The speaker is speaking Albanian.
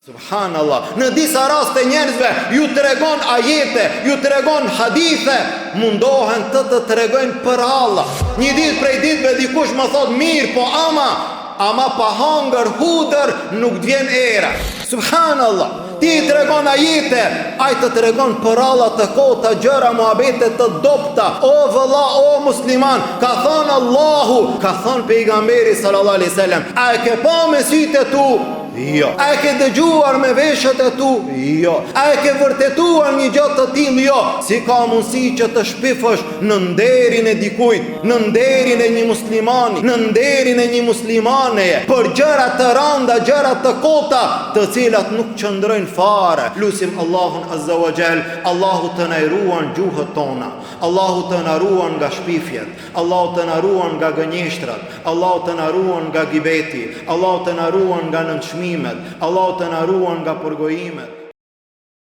Subhanallah, në disa raste njerëzve ju tregon ajete, ju tregon hadithe, mundohen të tregojnë për Allah. Një ditë prej ditëve dikush më thot mirë, po ama pa hangër hudër nuk t'vjen era. Subhanallah, ti tregon ajete, ai të tregon për Allah të kota gjëra muhabete të dopta. O vëlla, o musliman, ka thënë Allahu, ka thënë pejgamberi sallallahu alaihi wasallam, a e ke pa me sytë tu? Jo. A e ke dëgjuar me veshët e tu? Jo. A e ke vërtetuar një gjë të tillë? Jo. Si ka mundësi që të shpifësh në nderin e dikujt, në nderin e një muslimani, në nderin e një muslimane, për gjëra të rënda, gjëra të kota, të cilat nuk qëndrojnë fare. Lusim Allahun Azza wa Jall, Allahu të na ruan gjuhët tona, Allahu të na ruan nga shpifjet, Allahu të na ruan nga gënjeshtrat, Allahu të na ruan nga gibeti, Allahu të na ruan nga nënçmimet, Allahu të na ruan nga përgojimet.